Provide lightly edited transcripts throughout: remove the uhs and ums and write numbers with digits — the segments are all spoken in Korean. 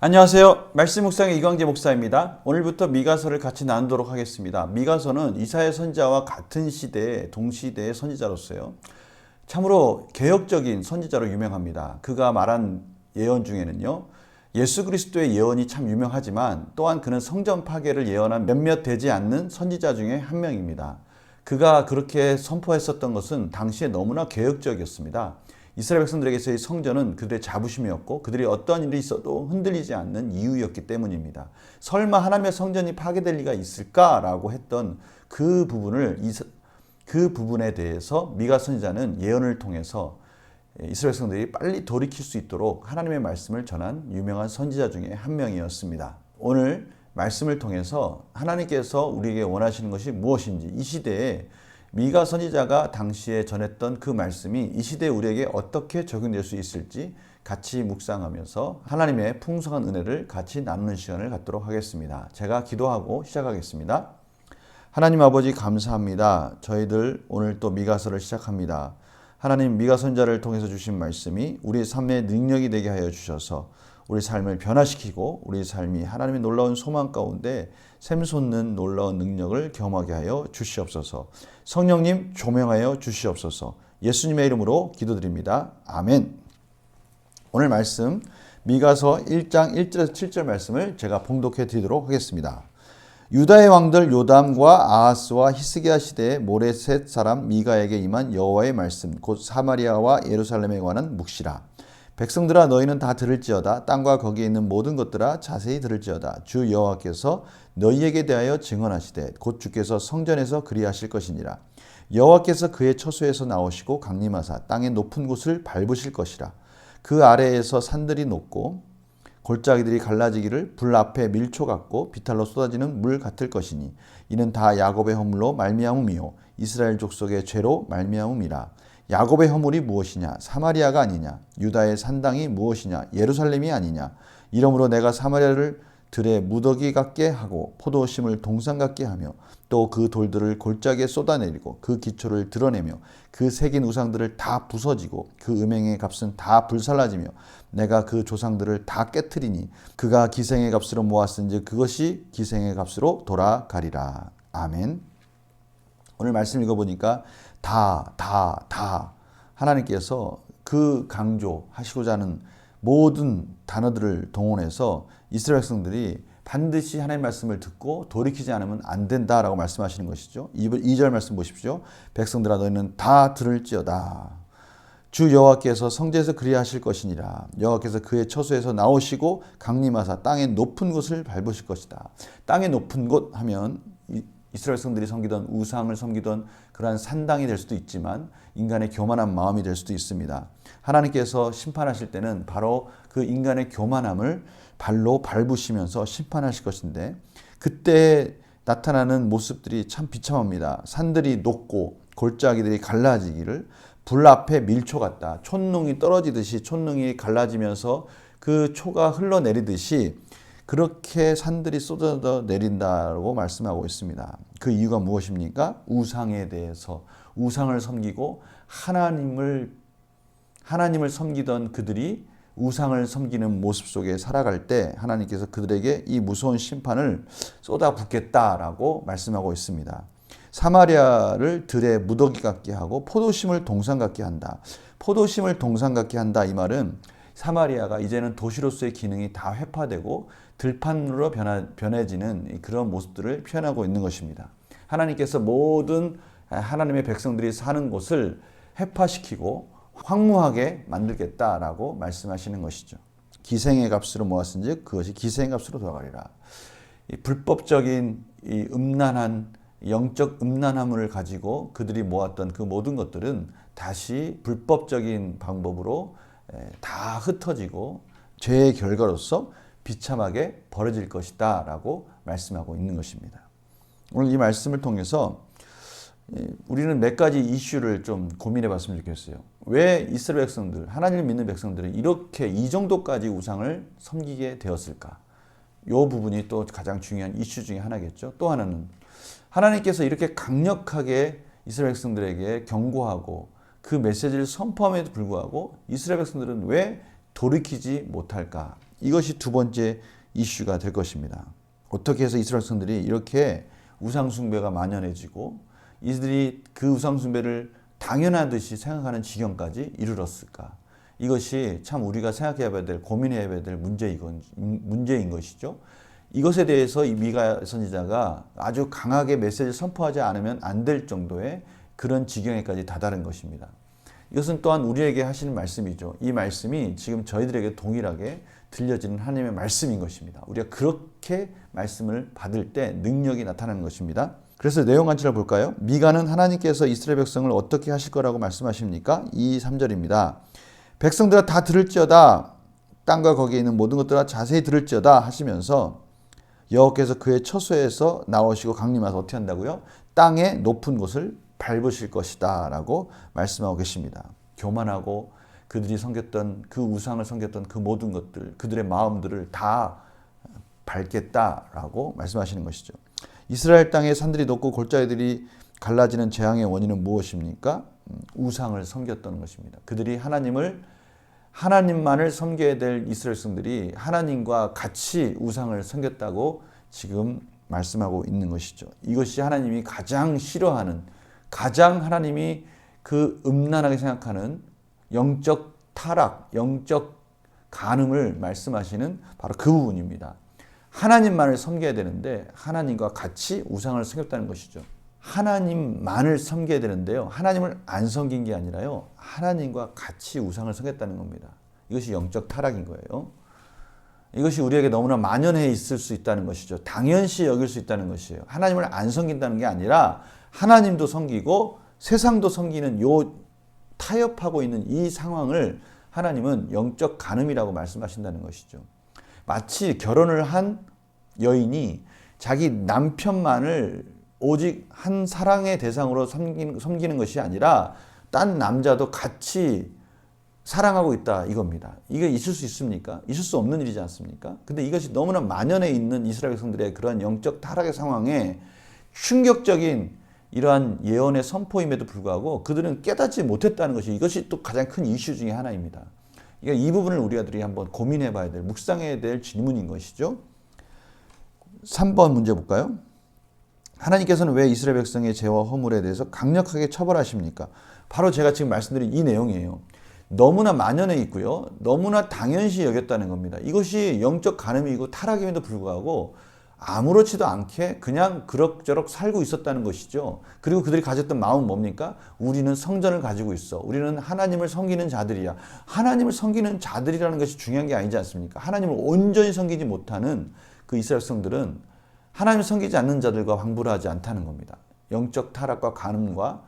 안녕하세요. 말씀 묵상의 이광재 목사입니다. 오늘부터 미가서를 같이 나누도록 하겠습니다. 미가서는 이사야 선지자와 같은 시대의 동시대의 선지자로서요. 참으로 개혁적인 선지자로 유명합니다. 그가 말한 예언 중에는요. 예수 그리스도의 예언이 참 유명하지만 또한 그는 성전 파괴를 예언한 몇몇 되지 않는 선지자 중에 한 명입니다. 그가 그렇게 선포했었던 것은 당시에 너무나 개혁적이었습니다. 이스라엘 백성들에게서의 성전은 그들의 자부심이었고 그들이 어떤 일이 있어도 흔들리지 않는 이유였기 때문입니다. 설마 하나님의 성전이 파괴될 리가 있을까라고 했던 그 부분에 대해서 미가 선지자는 예언을 통해서 이스라엘 백성들이 빨리 돌이킬 수 있도록 하나님의 말씀을 전한 유명한 선지자 중에 한 명이었습니다. 오늘 말씀을 통해서 하나님께서 우리에게 원하시는 것이 무엇인지, 이 시대에 미가 선지자가 당시에 전했던 그 말씀이 이 시대에 우리에게 어떻게 적용될 수 있을지 같이 묵상하면서 하나님의 풍성한 은혜를 같이 나누는 시간을 갖도록 하겠습니다. 제가 기도하고 시작하겠습니다. 하나님 아버지 감사합니다. 저희들 오늘 또 미가서를 시작합니다. 하나님, 미가 선지자를 통해서 주신 말씀이 우리 삶의 능력이 되게 하여 주셔서 우리 삶을 변화시키고 우리 삶이 하나님의 놀라운 소망 가운데 샘솟는 놀라운 능력을 경험하게 하여 주시옵소서. 성령님 조명하여 주시옵소서. 예수님의 이름으로 기도드립니다. 아멘. 오늘 말씀 미가서 1장 1절에서 7절 말씀을 제가 봉독해 드리도록 하겠습니다. 유다의 왕들 요담과 아하스와 히스기야 시대에 모레셋 사람 미가에게 임한 여호와의 말씀 곧 사마리아와 예루살렘에 관한 묵시라. 백성들아 너희는 다 들을지어다. 땅과 거기에 있는 모든 것들아 자세히 들을지어다. 주 여호와께서 너희에게 대하여 증언하시되 곧 주께서 성전에서 그리하실 것이니라. 여호와께서 그의 처소에서 나오시고 강림하사 땅의 높은 곳을 밟으실 것이라. 그 아래에서 산들이 높고 골짜기들이 갈라지기를 불 앞에 밀초 같고 비탈로 쏟아지는 물 같을 것이니 이는 다 야곱의 허물로 말미암음이요 이스라엘 족속의 죄로 말미암음이라. 야곱의 허물이 무엇이냐? 사마리아가 아니냐? 유다의 산당이 무엇이냐? 예루살렘이 아니냐? 이러므로 내가 사마리아를 들에 무더기 같게 하고 포도심을 동산 같게 하며 또 그 돌들을 골짜기에 쏟아내리고 그 기초를 드러내며 그 새긴 우상들을 다 부서지고 그 음행의 값은 다 불살라지며 내가 그 조상들을 다 깨트리니 그가 기생의 값으로 모았은즉 그것이 기생의 값으로 돌아가리라. 아멘. 오늘 말씀 읽어보니까 다 하나님께서 그 강조하시고자 하는 모든 단어들을 동원해서 이스라엘 백성들이 반드시 하나님의 말씀을 듣고 돌이키지 않으면 안 된다라고 말씀하시는 것이죠. 2절 말씀 보십시오. 백성들아 너희는 다 들을지어다. 주 여호와께서 성전에서 그리하실 것이니라. 여호와께서 그의 처소에서 나오시고 강림하사 땅의 높은 곳을 밟으실 것이다. 땅의 높은 곳 하면 이스라엘 백성들이 섬기던 우상을 섬기던 그러한 산당이 될 수도 있지만 인간의 교만한 마음이 될 수도 있습니다. 하나님께서 심판하실 때는 바로 그 인간의 교만함을 발로 밟으시면서 심판하실 것인데 그때 나타나는 모습들이 참 비참합니다. 산들이 높고 골짜기들이 갈라지기를 불 앞에 밀초 같다. 촛농이 떨어지듯이 촛농이 갈라지면서 그 초가 흘러내리듯이 그렇게 산들이 쏟아져 내린다고 말씀하고 있습니다. 그 이유가 무엇입니까? 우상에 대해서 우상을 섬기고 하나님을 섬기던 그들이 우상을 섬기는 모습 속에 살아갈 때 하나님께서 그들에게 이 무서운 심판을 쏟아붓겠다라고 말씀하고 있습니다. 사마리아를 들에 무더기 같게 하고 포도심을 동산 같게 한다. 포도심을 동산 같게 한다. 이 말은 사마리아가 이제는 도시로서의 기능이 다 회파되고 들판으로 변해지는 그런 모습들을 표현하고 있는 것입니다. 하나님께서 모든 하나님의 백성들이 사는 곳을 회파시키고 황무하게 만들겠다라고 말씀하시는 것이죠. 기생의 값으로 모았은즉 그것이 기생의 값으로 돌아가리라. 이 불법적인 이 음란한 영적 음란함을 가지고 그들이 모았던 그 모든 것들은 다시 불법적인 방법으로 다 흩어지고 죄의 결과로서 비참하게 벌어질 것이다 라고 말씀하고 있는 것입니다. 오늘 이 말씀을 통해서 우리는 몇 가지 이슈를 좀 고민해 봤으면 좋겠어요. 왜 이스라엘 백성들, 하나님을 믿는 백성들은 이렇게 이 정도까지 우상을 섬기게 되었을까? 이 부분이 또 가장 중요한 이슈 중에 하나겠죠. 또 하나는 하나님께서 이렇게 강력하게 이스라엘 백성들에게 경고하고 그 메시지를 선포함에도 불구하고 이스라엘 백성들은 왜 돌이키지 못할까? 이것이 두 번째 이슈가 될 것입니다. 어떻게 해서 이스라엘 백성들이 이렇게 우상숭배가 만연해지고 이들이 그 우상숭배를 당연하듯이 생각하는 지경까지 이르렀을까? 이것이 참 우리가 생각해야 될, 고민해야 될 문제인 것이죠. 이것에 대해서 이 미가 선지자가 아주 강하게 메시지를 선포하지 않으면 안 될 정도의 그런 지경에까지 다다른 것입니다. 이것은 또한 우리에게 하시는 말씀이죠. 이 말씀이 지금 저희들에게 동일하게 들려지는 하나님의 말씀인 것입니다. 우리가 그렇게 말씀을 받을 때 능력이 나타나는 것입니다. 그래서 내용 간추를 볼까요? 미가는 하나님께서 이스라엘 백성을 어떻게 하실 거라고 말씀하십니까? 2, 3절입니다. 백성들아 다 들을지어다. 땅과 거기에 있는 모든 것들아 자세히 들을지어다 하시면서 여호와께서 그의 처소에서 나오시고 강림하셔서 어떻게 한다고요? 땅의 높은 곳을 밟으실 것이다 라고 말씀하고 계십니다. 교만하고 그들이 섬겼던 그 우상을 섬겼던 그 모든 것들, 그들의 마음들을 다 밟겠다라고 말씀하시는 것이죠. 이스라엘 땅의 산들이 높고 골짜기들이 갈라지는 재앙의 원인은 무엇입니까? 우상을 섬겼던 것입니다. 그들이 하나님만을 섬겨야 될 이스라엘 백성들이 하나님과 같이 우상을 섬겼다고 지금 말씀하고 있는 것이죠. 이것이 하나님이 가장 싫어하는, 가장 하나님이 그 음란하게 생각하는 영적 타락, 영적 간음을 말씀하시는 바로 그 부분입니다. 하나님만을 섬겨야 되는데 하나님과 같이 우상을 섬겼다는 것이죠. 하나님만을 섬겨야 되는데요. 하나님을 안 섬긴 게 아니라요. 하나님과 같이 우상을 섬겼다는 겁니다. 이것이 영적 타락인 거예요. 이것이 우리에게 너무나 만연해 있을 수 있다는 것이죠. 당연시 여길 수 있다는 것이에요. 하나님을 안 섬긴다는 게 아니라 하나님도 섬기고 세상도 섬기는 요 타협하고 있는 이 상황을 하나님은 영적 간음이라고 말씀하신다는 것이죠. 마치 결혼을 한 여인이 자기 남편만을 오직 한 사랑의 대상으로 섬기는 것이 아니라 딴 남자도 같이 사랑하고 있다 이겁니다. 이게 있을 수 있습니까? 있을 수 없는 일이지 않습니까? 근데 이것이 너무나 만연해 있는 이스라엘 백성들의 그러한 영적 타락의 상황에 충격적인 이러한 예언의 선포임에도 불구하고 그들은 깨닫지 못했다는 것이 이것이 또 가장 큰 이슈 중에 하나입니다. 이 부분을 우리들이 한번 고민해 봐야 될, 묵상해야 될 질문인 것이죠. 3번 문제 볼까요? 하나님께서는 왜 이스라엘 백성의 죄와 허물에 대해서 강력하게 처벌하십니까? 바로 제가 지금 말씀드린 이 내용이에요. 너무나 만연해 있고요. 너무나 당연시 여겼다는 겁니다. 이것이 영적 간음이고 타락임에도 불구하고 아무렇지도 않게 그냥 그럭저럭 살고 있었다는 것이죠. 그리고 그들이 가졌던 마음은 뭡니까? 우리는 성전을 가지고 있어. 우리는 하나님을 섬기는 자들이야. 하나님을 섬기는 자들이라는 것이 중요한 게 아니지 않습니까? 하나님을 온전히 섬기지 못하는 그 이스라엘 백성들은 하나님을 섬기지 않는 자들과 방불하지 않다는 겁니다. 영적 타락과 간음과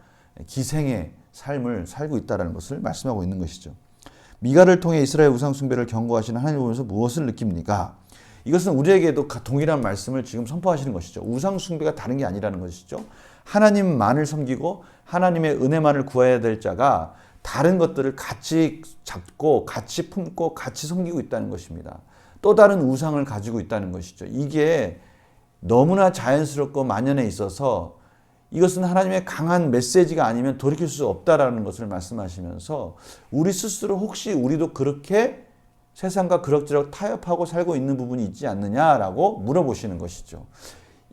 기생의 삶을 살고 있다는 것을 말씀하고 있는 것이죠. 미가를 통해 이스라엘 우상 숭배를 경고하시는 하나님을 보면서 무엇을 느낍니까? 이것은 우리에게도 동일한 말씀을 지금 선포하시는 것이죠. 우상 숭배가 다른 게 아니라는 것이죠. 하나님만을 섬기고 하나님의 은혜만을 구해야 될 자가 다른 것들을 같이 잡고 같이 품고 같이 섬기고 있다는 것입니다. 또 다른 우상을 가지고 있다는 것이죠. 이게 너무나 자연스럽고 만연해 있어서 이것은 하나님의 강한 메시지가 아니면 돌이킬 수 없다라는 것을 말씀하시면서 우리 스스로 혹시 우리도 그렇게 세상과 그럭저럭 타협하고 살고 있는 부분이 있지 않느냐라고 물어보시는 것이죠.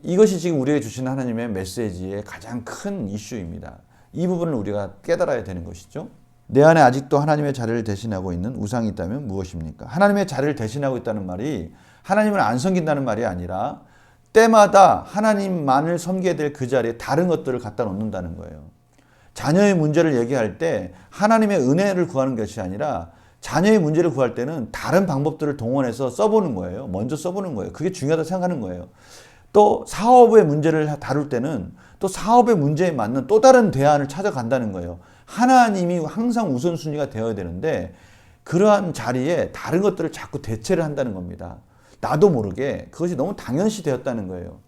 이것이 지금 우리에게 주시는 하나님의 메시지의 가장 큰 이슈입니다. 이 부분을 우리가 깨달아야 되는 것이죠. 내 안에 아직도 하나님의 자리를 대신하고 있는 우상이 있다면 무엇입니까? 하나님의 자리를 대신하고 있다는 말이 하나님을 안 섬긴다는 말이 아니라 때마다 하나님만을 섬겨야 될 그 자리에 다른 것들을 갖다 놓는다는 거예요. 자녀의 문제를 얘기할 때 하나님의 은혜를 구하는 것이 아니라 자녀의 문제를 구할 때는 다른 방법들을 동원해서 써보는 거예요. 먼저 써보는 거예요. 그게 중요하다고 생각하는 거예요. 또 사업의 문제를 다룰 때는 또 사업의 문제에 맞는 또 다른 대안을 찾아간다는 거예요. 하나님이 항상 우선순위가 되어야 되는데 그러한 자리에 다른 것들을 자꾸 대체를 한다는 겁니다. 나도 모르게 그것이 너무 당연시 되었다는 거예요.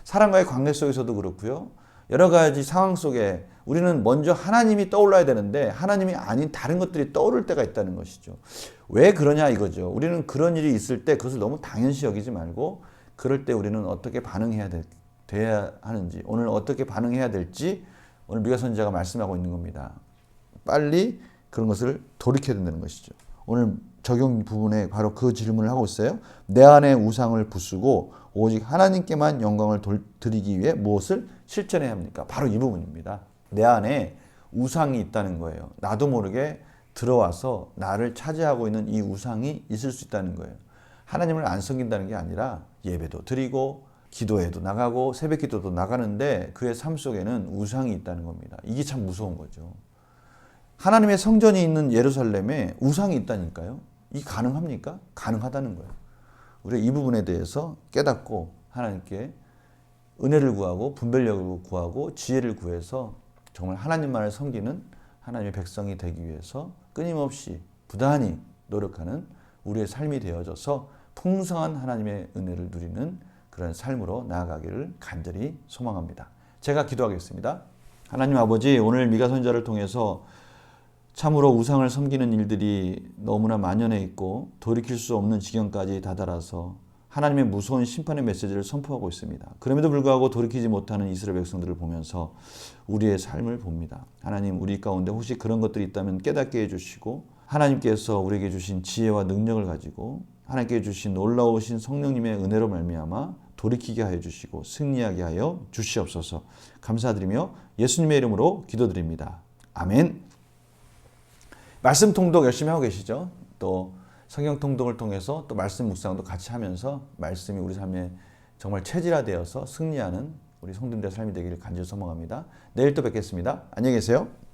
사람과의 관계 속에서도 그렇고요. 여러 가지 상황 속에 우리는 먼저 하나님이 떠올라야 되는데 하나님이 아닌 다른 것들이 떠오를 때가 있다는 것이죠. 왜 그러냐 이거죠. 우리는 그런 일이 있을 때 그것을 너무 당연시 여기지 말고 그럴 때 우리는 어떻게 반응해야 돼야 하는지, 오늘 어떻게 반응해야 될지 오늘 미가 선지자가 말씀하고 있는 겁니다. 빨리 그런 것을 돌이켜야 된다는 것이죠. 오늘 적용 부분에 바로 그 질문을 하고 있어요. 내 안에 우상을 부수고 오직 하나님께만 영광을 드리기 위해 무엇을 실천해야 합니까? 바로 이 부분입니다. 내 안에 우상이 있다는 거예요. 나도 모르게 들어와서 나를 차지하고 있는 이 우상이 있을 수 있다는 거예요. 하나님을 안 섬긴다는 게 아니라 예배도 드리고 기도에도 나가고 새벽 기도도 나가는데 그의 삶 속에는 우상이 있다는 겁니다. 이게 참 무서운 거죠. 하나님의 성전이 있는 예루살렘에 우상이 있다니까요. 이게 가능합니까? 가능하다는 거예요. 우리가 이 부분에 대해서 깨닫고 하나님께 은혜를 구하고 분별력을 구하고 지혜를 구해서 정말 하나님만을 섬기는 하나님의 백성이 되기 위해서 끊임없이 부단히 노력하는 우리의 삶이 되어져서 풍성한 하나님의 은혜를 누리는 그런 삶으로 나아가기를 간절히 소망합니다. 제가 기도하겠습니다. 하나님 아버지, 오늘 미가 선지자를 통해서 참으로 우상을 섬기는 일들이 너무나 만연해 있고 돌이킬 수 없는 지경까지 다다라서 하나님의 무서운 심판의 메시지를 선포하고 있습니다. 그럼에도 불구하고 돌이키지 못하는 이스라엘 백성들을 보면서 우리의 삶을 봅니다. 하나님, 우리 가운데 혹시 그런 것들이 있다면 깨닫게 해주시고 하나님께서 우리에게 주신 지혜와 능력을 가지고 하나님께 주신 놀라우신 성령님의 은혜로 말미암아 돌이키게 하여 주시고 승리하게 하여 주시옵소서. 감사드리며 예수님의 이름으로 기도드립니다. 아멘. 말씀 통독 열심히 하고 계시죠? 또 성경 통독을 통해서 또 말씀 묵상도 같이 하면서 말씀이 우리 삶에 정말 체질화되어서 승리하는 우리 성도님들의 삶이 되기를 간절히 소망합니다. 내일 또 뵙겠습니다. 안녕히 계세요.